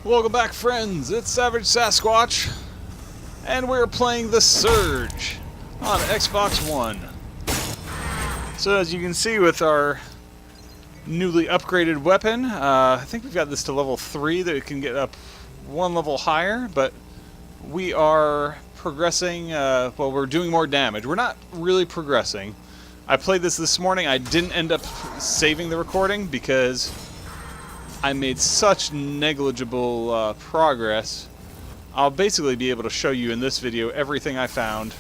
Welcome back, friends. It's Savage Sasquatch, and we're playing The Surge on Xbox One. So as you can see with our newly upgraded weapon, I think we've got this to level 3 that we can get up one level higher, but we are progressing, well, we're doing more damage. We're not really progressing. I played this morning. I didn't end up saving the recording because I made such negligible progress. I'll basically be able to show you in this video everything I found.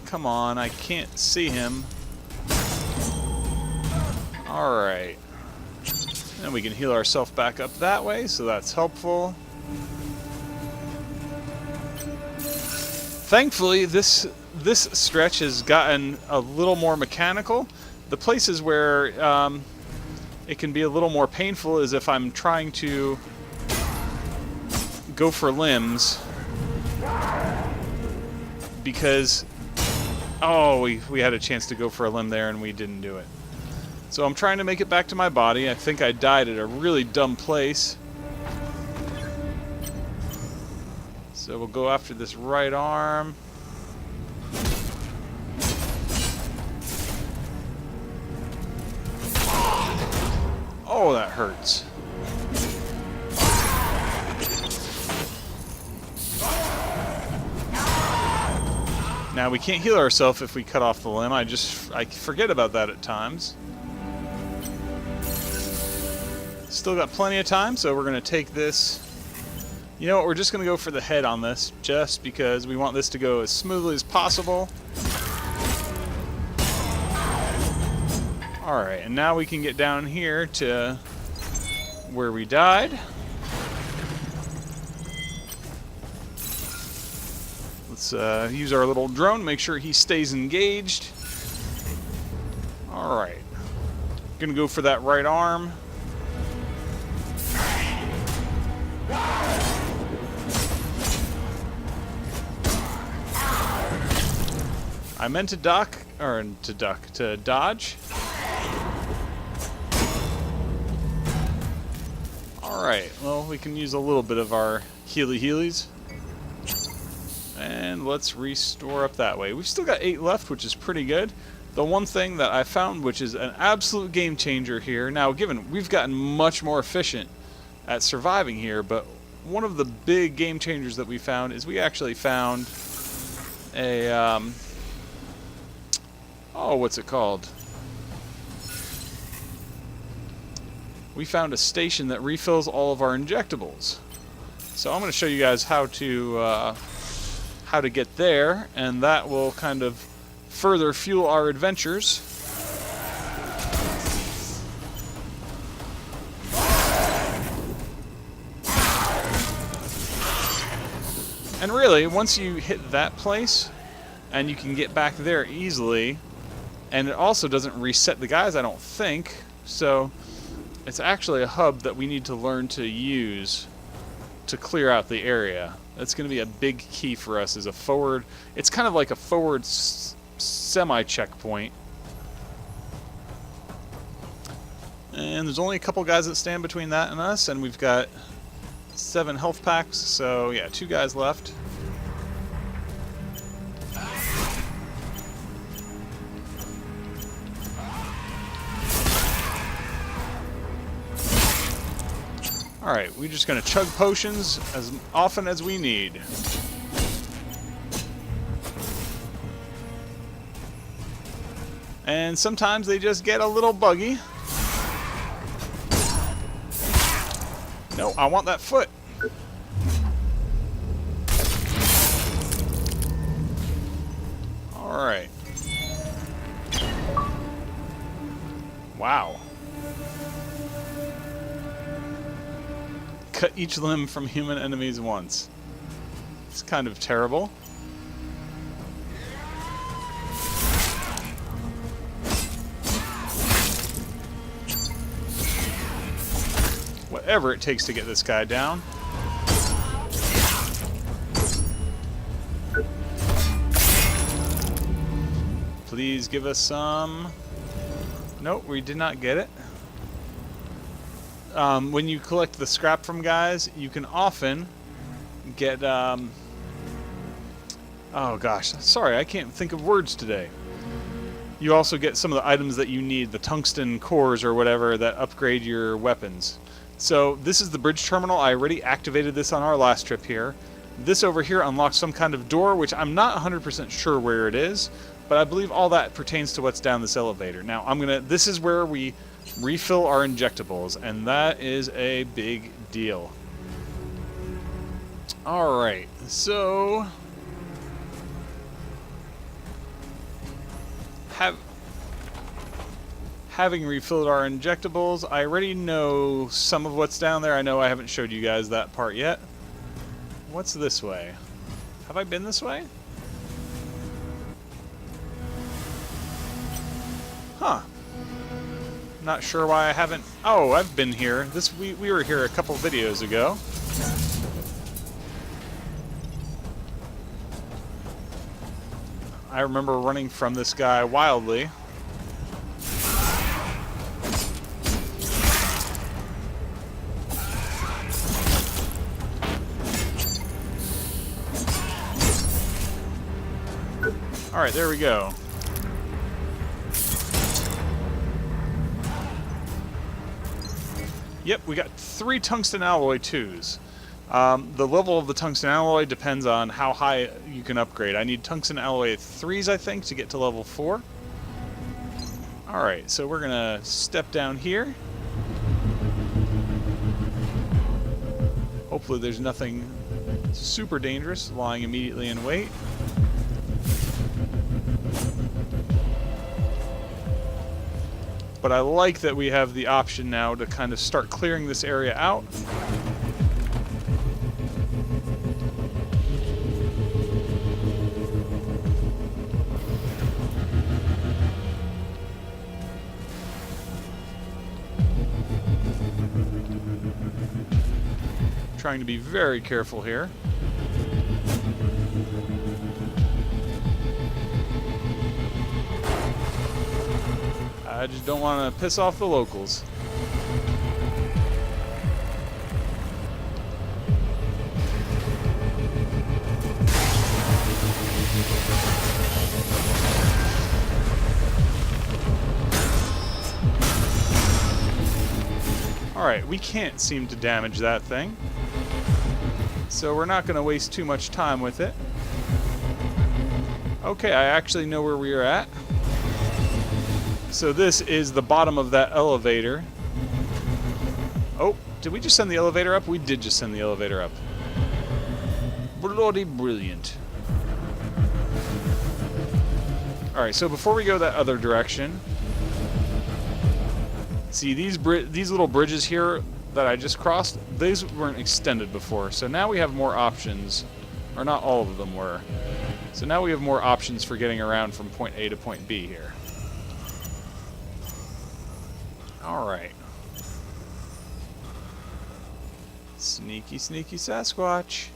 Come on, I can't see him. Alright. And we can heal ourselves back up that way, so that's helpful. Thankfully, this stretch has gotten a little more mechanical. The places where it can be a little more painful is if I'm trying to go for limbs, because we had a chance to go for a limb there and we didn't do it. So I'm trying to make it back to my body. I think I died at a really dumb place. So we'll go after this right arm. Oh, that hurts. Now, we can't heal ourselves if we cut off the limb. I forget about that at times. Still got plenty of time, so we're going to take this. You know what, we're just going to go for the head on this, just because we want this to go as smoothly as possible. Alright, and now we can get down here to where we died. Let's use our little drone, make sure he stays engaged. Alright. Gonna go for that right arm. I meant to to dodge. Alright, well, we can use a little bit of our healies. And let's restore up that way. We've still got 8 left, which is pretty good. The one thing that I found, which is an absolute game changer here, now given we've gotten much more efficient at surviving here, but one of the big game changers that we found is we actually found a, what's it called? We found a station that refills all of our injectables. So I'm going to show you guys how to get there, and that will kind of further fuel our adventures. And really, once you hit that place, and you can get back there easily, and it also doesn't reset the guys, I don't think, so it's actually a hub that we need to learn to use to clear out the area. That's going to be a big key for us as a forward. It's kind of like a forward semi-checkpoint. And there's only a couple guys that stand between that and us, and we've got 7 health packs, so yeah, 2 guys left. Alright, we're just going to chug potions as often as we need. And sometimes they just get a little buggy. No, I want that foot. Alright. Wow. Cut each limb from human enemies once. It's kind of terrible. Whatever it takes to get this guy down. Please give us some. Nope, we did not get it. when you collect the scrap from guys, you can often get, oh gosh, sorry, I can't think of words today. You also get some of the items that you need, the tungsten cores or whatever, that upgrade your weapons. So this is the bridge terminal. I already activated this on our last trip here. This over here unlocks some kind of door, which I'm not 100% sure where it is, but I believe all that pertains to what's down this elevator. Now, this is where we refill our injectables, and that is a big deal. Alright, so having refilled our injectables, I already know some of what's down there. I know I haven't showed you guys that part yet. What's this way? Have I been this way? Huh. Not sure why I haven't... Oh, I've been here. We were here a couple videos ago. I remember running from this guy wildly. Alright, there we go. Yep, we got 3 tungsten alloy 2s. The level of the tungsten alloy depends on how high you can upgrade. I need tungsten alloy 3s, I think, to get to level 4. Alright, so we're gonna step down here. Hopefully there's nothing super dangerous lying immediately in wait. But I like that we have the option now to kind of start clearing this area out. Trying to be very careful here. I just don't want to piss off the locals. Alright, we can't seem to damage that thing. So we're not going to waste too much time with it. Okay, I actually know where we are at. So this is the bottom of that elevator. Oh, did we just send the elevator up? We did just send the elevator up. Bloody brilliant. Alright, so before we go that other direction, see these little bridges here that I just crossed, these weren't extended before, so now we have more options, or not all of them were. So now we have more options for getting around from point A to point B here. Alright. Sneaky, sneaky Sasquatch.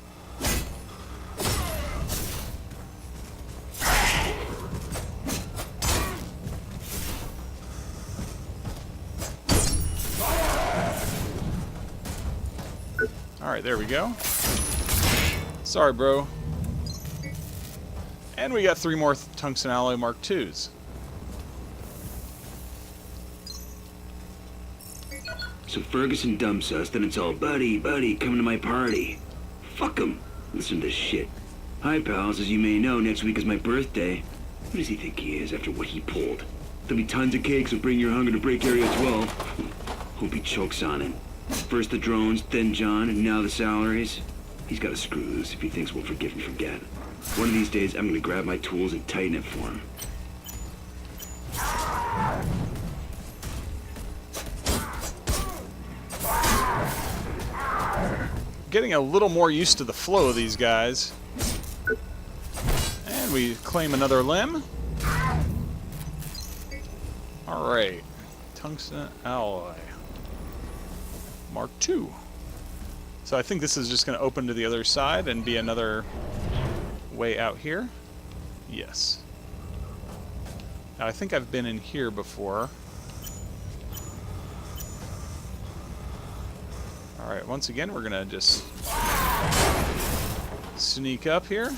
Alright, there we go. Sorry, bro. And we got 3 more tungsten alloy Mark IIs. So Ferguson dumps us, then it's all, buddy, come to my party. Fuck him. Listen to this shit. Hi, pals. As you may know, next week is my birthday. Who does he think he is after what he pulled? There'll be tons of cake, so bring your hunger to break Area 12. Hope he chokes on it. First the drones, then John, and now the salaries. He's got to screw loose if he thinks we'll forgive and forget. One of these days, I'm gonna grab my tools and tighten it for him. Getting a little more used to the flow of these guys. And we claim another limb. Alright. Tungsten alloy. Mark II. So I think this is just going to open to the other side and be another way out here. Yes. Now I think I've been in here before. Alright, once again, we're gonna just sneak up here.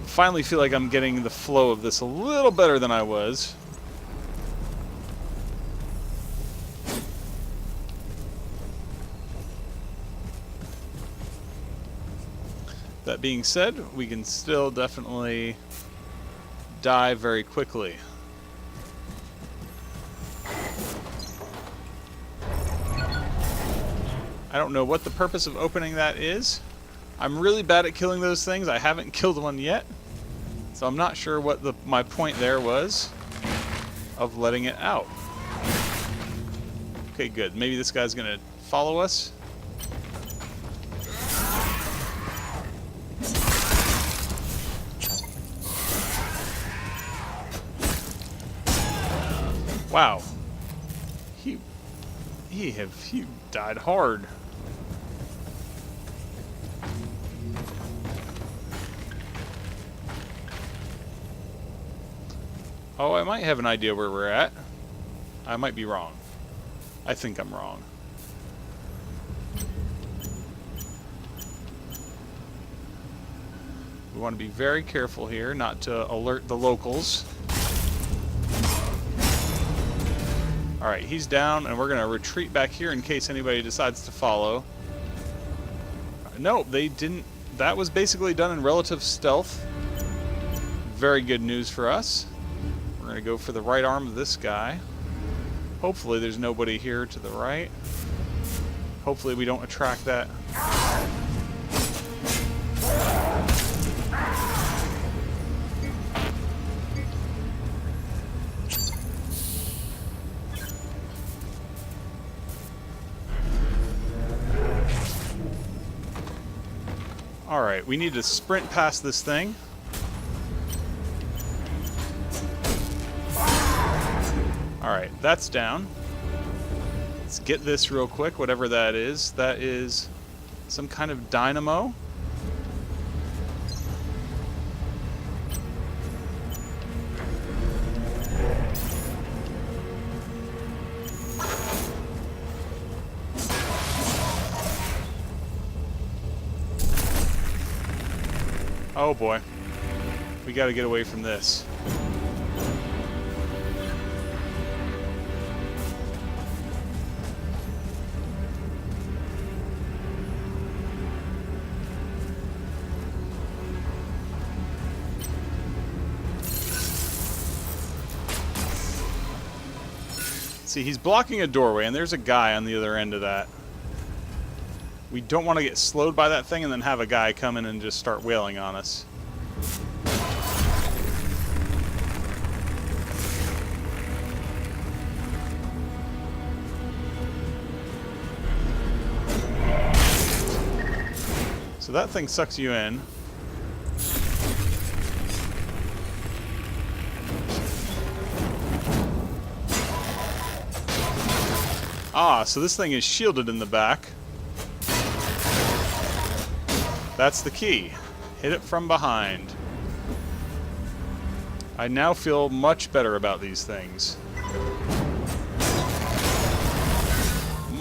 Finally feel like I'm getting the flow of this a little better than I was. That being said, we can still definitely die very quickly. I don't know what the purpose of opening that is. I'm really bad at killing those things. I haven't killed one yet. So I'm not sure what my point there was of letting it out. Okay, good. Maybe this guy's gonna follow us. Wow. He died hard. Oh, I might have an idea where we're at. I might be wrong. I think I'm wrong. We want to be very careful here not to alert the locals. Alright, he's down, and we're going to retreat back here in case anybody decides to follow. No, they didn't. That was basically done in relative stealth. Very good news for us. We're going to go for the right arm of this guy. Hopefully there's nobody here to the right. Hopefully we don't attract that. Alright, we need to sprint past this thing. Alright, that's down. Let's get this real quick, whatever that is. That is some kind of dynamo. Oh boy. We gotta get away from this. See, he's blocking a doorway, and there's a guy on the other end of that. We don't want to get slowed by that thing and then have a guy come in and just start wailing on us. So that thing sucks you in. Ah, so this thing is shielded in the back. That's the key. Hit it from behind. I now feel much better about these things.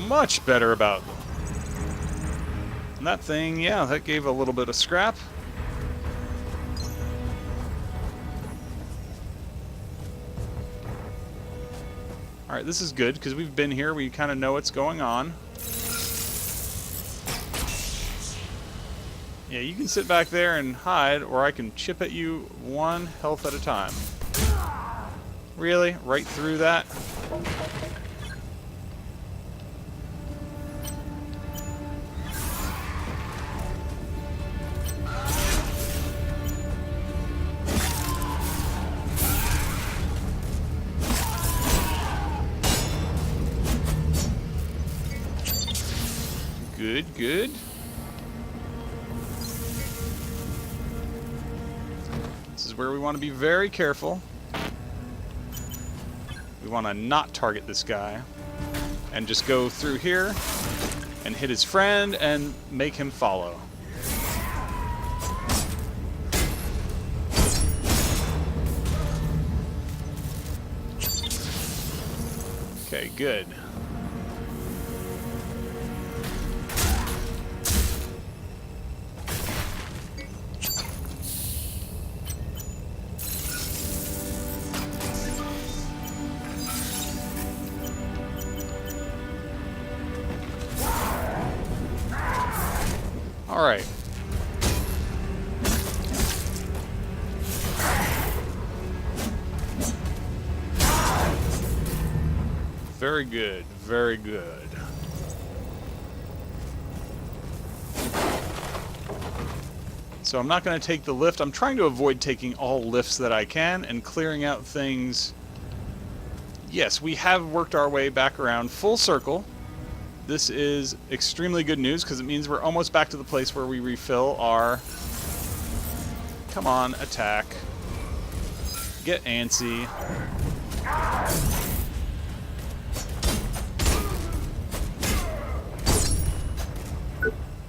Much better about them. And that thing, yeah, that gave a little bit of scrap. Alright, this is good, because we've been here, we kind of know what's going on. Yeah, you can sit back there and hide, or I can chip at you one health at a time. Really? Right through that? Good, good. This is where we want to be very careful. We want to not target this guy. And just go through here and hit his friend and make him follow. Okay, good. All right. Very good, very good. So I'm not going to take the lift. I'm trying to avoid taking all lifts that I can and clearing out things. Yes, we have worked our way back around full circle. This is extremely good news because it means we're almost back to the place where we refill our... Come on, attack. Get antsy.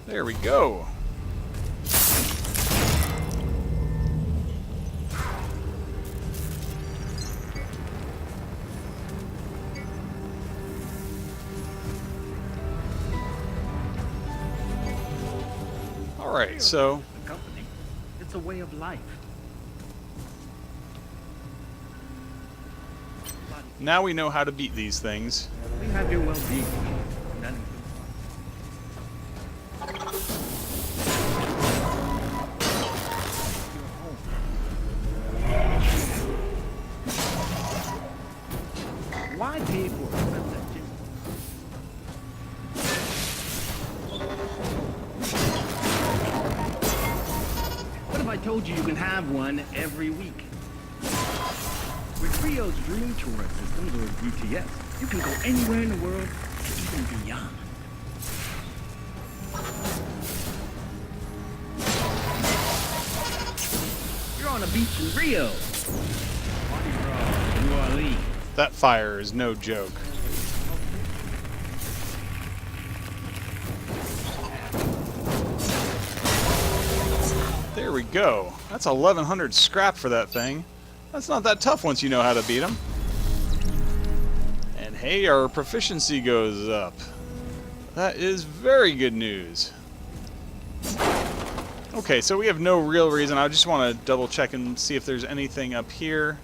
There we go. All right, so a company. It's a way of life. now we know how to beat these things. We have your well-being. That Why pay for expensive gym? What if I told you you can have one every week? With Rio's Dream Tourist Systems, or UTS, you can go anywhere in the world, and even beyond. You're on a beach in Rio. Mardi Gras, New Orleans. That fire is no joke. There we go. That's 1,100 scrap for that thing. That's not that tough once you know how to beat them. And hey, our proficiency goes up. That is very good news. Okay, so we have no real reason. I just want to double check and see if there's anything up here.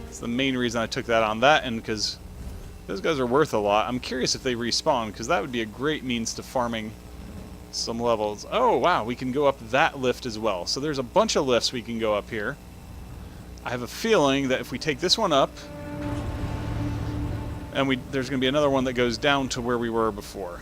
It's the main reason I took that on that end, because those guys are worth a lot. I'm curious if they respawn, because that would be a great means to farming some levels. Oh, wow, we can go up that lift as well. So there's a bunch of lifts we can go up here. I have a feeling that if we take this one up, and there's going to be another one that goes down to where we were before.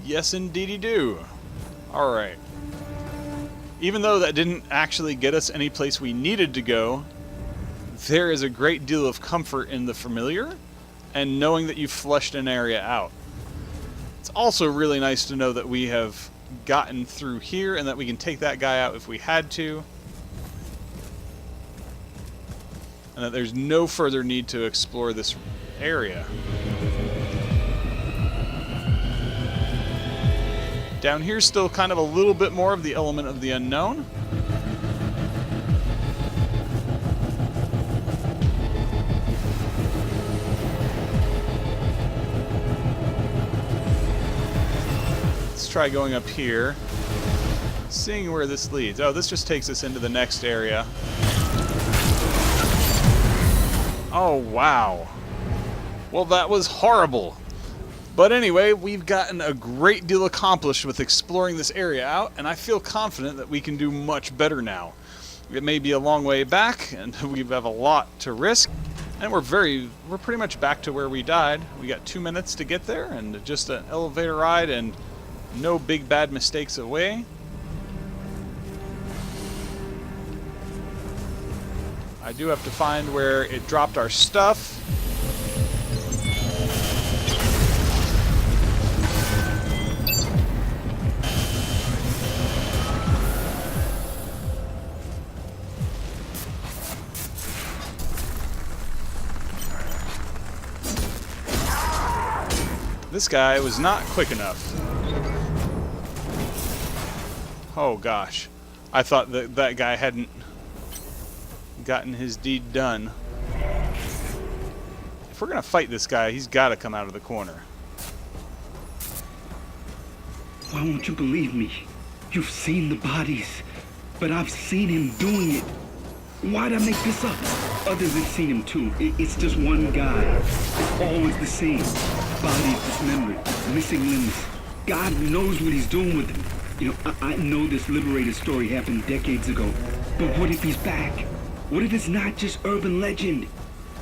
Yes, indeedy do. Alright. Even though that didn't actually get us any place we needed to go, there is a great deal of comfort in the familiar and knowing that you've fleshed an area out. It's also really nice to know that we have gotten through here and that we can take that guy out if we had to. And that there's no further need to explore this area. Down here, still kind of a little bit more of the element of the unknown. Let's try going up here, seeing where this leads. Oh, this just takes us into the next area. Oh, wow. Well, that was horrible. But anyway, we've gotten a great deal accomplished with exploring this area out, and I feel confident that we can do much better now. It may be a long way back, and we have a lot to risk, and we're pretty much back to where we died. We got 2 minutes to get there, and just an elevator ride, and no big bad mistakes away. I do have to find where it dropped our stuff. This guy was not quick enough. Oh gosh. I thought that that guy hadn't gotten his deed done. If we're gonna fight this guy, he's gotta come out of the corner. Why won't you believe me? You've seen the bodies, but I've seen him doing it. Why'd I make this up? Others have seen him too. It's just one guy. It's always the same. Bodies dismembered, missing limbs. God knows what he's doing with them. You know, I know this liberated story happened decades ago, but what if he's back? What if it's not just urban legend?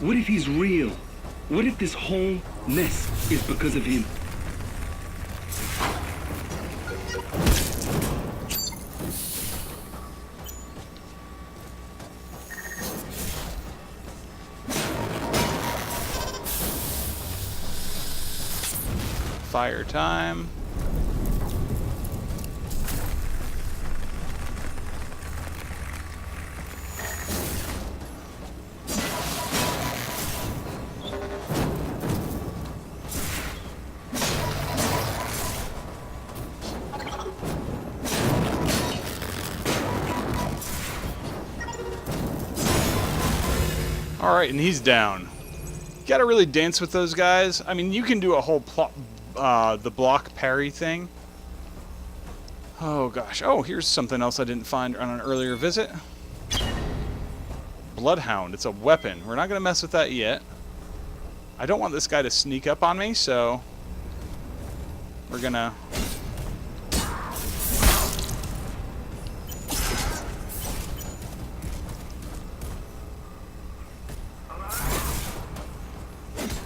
What if he's real? What if this whole mess is because of him? Fire time. Alright, and he's down. You gotta really dance with those guys. I mean, you can do a whole the block parry thing. Oh gosh. Oh, here's something else I didn't find on an earlier visit. Bloodhound. It's a weapon. We're not gonna mess with that yet. I don't want this guy to sneak up on me, so we're gonna...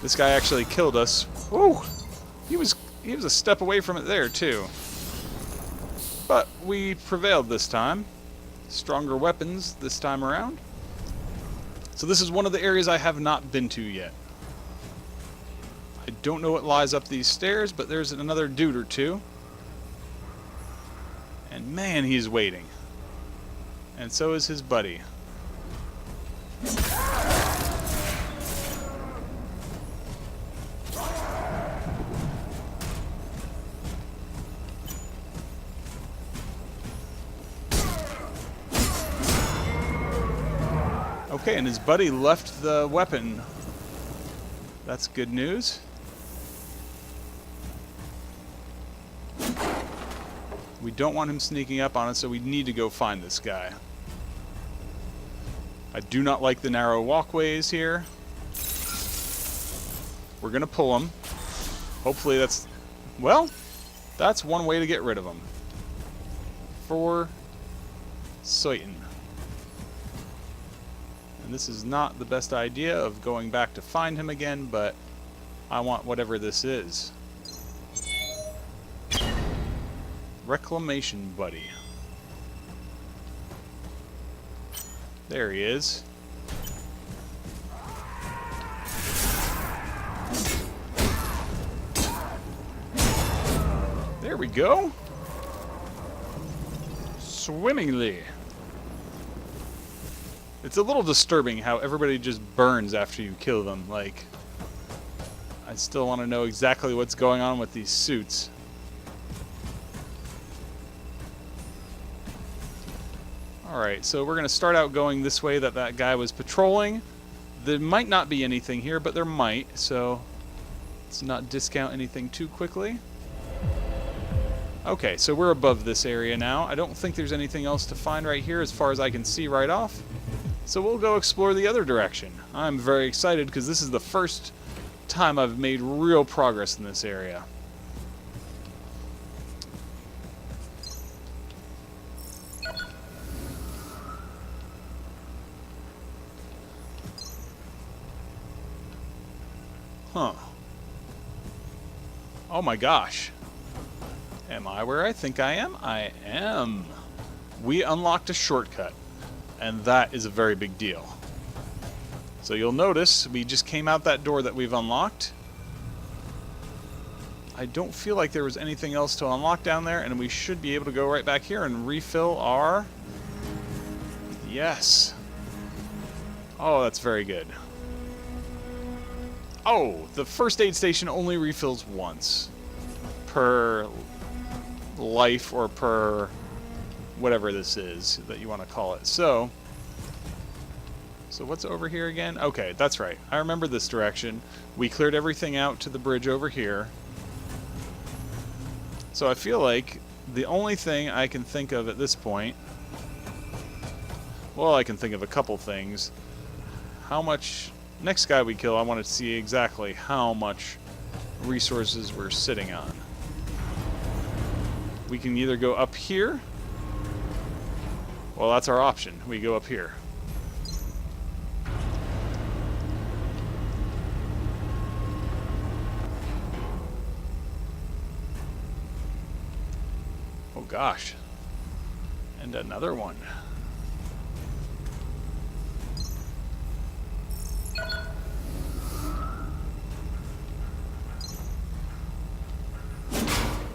This guy actually killed us. Woo! He was a step away from it there, too. But we prevailed this time. Stronger weapons this time around. So this is one of the areas I have not been to yet. I don't know what lies up these stairs, but there's another dude or two. And man, he's waiting. And so is his buddy. Okay, and his buddy left the weapon. That's good news. We don't want him sneaking up on us, so we need to go find this guy. I do not like the narrow walkways here. We're gonna pull him. Hopefully that's... Well, that's one way to get rid of him. For certain. And this is not the best idea of going back to find him again, but I want whatever this is. Reclamation buddy. There he is. There we go. Swimmingly. It's a little disturbing how everybody just burns after you kill them. Like, I still want to know exactly what's going on with these suits. Alright, so we're going to start out going this way that guy was patrolling. There might not be anything here, but there might, so let's not discount anything too quickly. Okay, so we're above this area now. I don't think there's anything else to find right here as far as I can see right off. So we'll go explore the other direction. I'm very excited because this is the first time I've made real progress in this area. Huh. Oh my gosh. Am I where I think I am? I am. We unlocked a shortcut. And that is a very big deal. So you'll notice we just came out that door that we've unlocked. I don't feel like there was anything else to unlock down there, and we should be able to go right back here and refill our... Yes. Oh, that's very good. Oh, the first aid station only refills once per life or per whatever this is that you want to call it. So what's over here again? Okay, that's right. I remember this direction. We cleared everything out to the bridge over here. So I feel like the only thing I can think of at this point, well, I can think of a couple things. How much, next guy we kill, I want to see exactly how much resources we're sitting on. We can either go up here. Well, that's our option. We go up here. Oh gosh. And another one.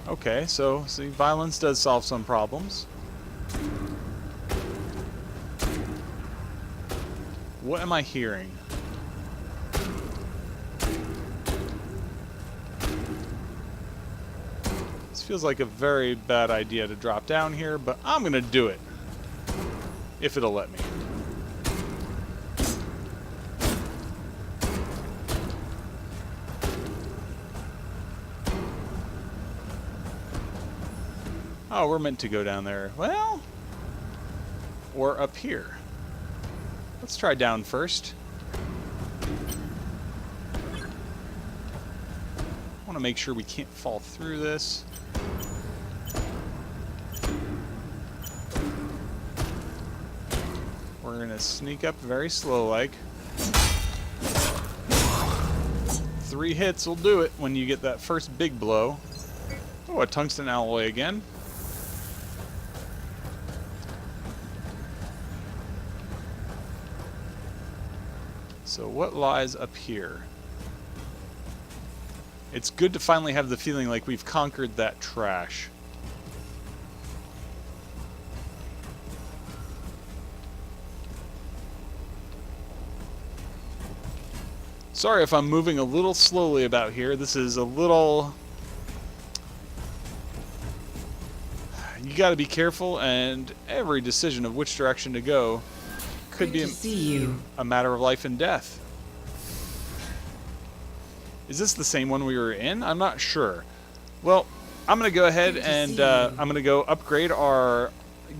Okay, so see, violence does solve some problems. What am I hearing? This feels like a very bad idea to drop down here, but I'm gonna do it. If it'll let me. Oh, we're meant to go down there. Well, or up here. Let's try down first. I want to make sure we can't fall through this. We're going to sneak up very slow-like. 3 hits will do it when you get that first big blow. Oh, a tungsten alloy again. So what lies up here? It's good to finally have the feeling like we've conquered that trash. Sorry if I'm moving a little slowly about here. This is a little... You gotta be careful, and every decision of which direction to go could be a matter of life and death. Is this the same one we were in? I'm not sure. Well, I'm going to go ahead and I'm going to go upgrade our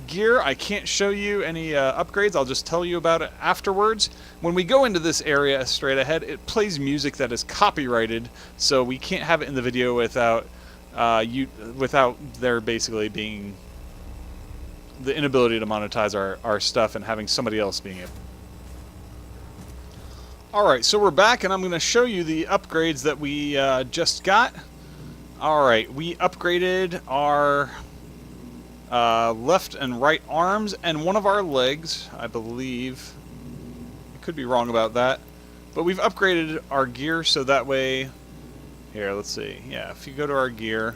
gear. I can't show you any upgrades. I'll just tell you about it afterwards. When we go into this area straight ahead, it plays music that is copyrighted, so we can't have it in the video without without there basically being the inability to monetize our stuff and having somebody else being able. Alright, so we're back and I'm going to show you the upgrades that we just got. Alright, we upgraded our left and right arms and one of our legs, I believe. I could be wrong about that. But we've upgraded our gear so that way... Here, let's see. Yeah, if you go to our gear...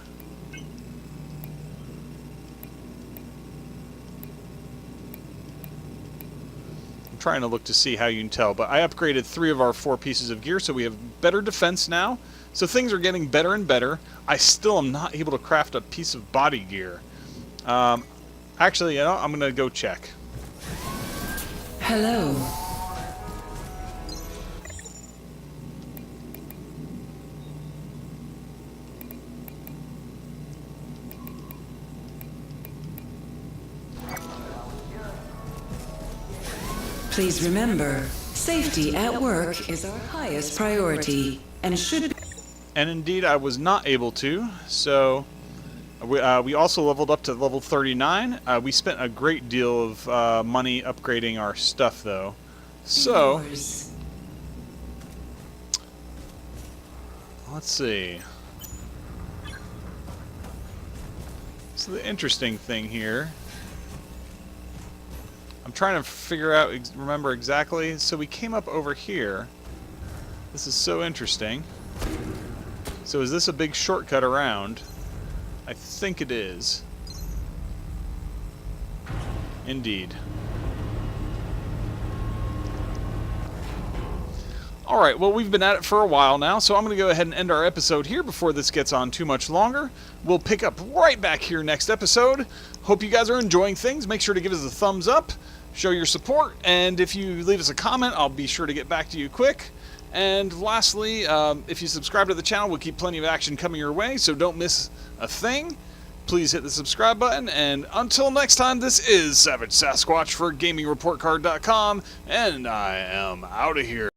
Trying to look to see how you can tell, but I upgraded 3 of our 4 pieces of gear, so we have better defense now. So things are getting better and better. I still am not able to craft a piece of body gear. Actually, you know, I'm gonna go check. Hello. Please remember, safety at work is our highest priority and should be... And indeed, I was not able to, so we also leveled up to level 39. We spent a great deal of money upgrading our stuff, though. So, let's see. So the interesting thing here... I'm trying to figure out, remember exactly. So we came up over here. This is so interesting. So is this a big shortcut around? I think it is. Indeed. Alright, well, we've been at it for a while now, so I'm going to go ahead and end our episode here before this gets on too much longer. We'll pick up right back here next episode. Hope you guys are enjoying things. Make sure to give us a thumbs up, show your support, and if you leave us a comment, I'll be sure to get back to you quick. And lastly, if you subscribe to the channel, we'll keep plenty of action coming your way, so don't miss a thing. Please hit the subscribe button, and until next time, this is Savage Sasquatch for GamingReportCard.com, and I am out of here.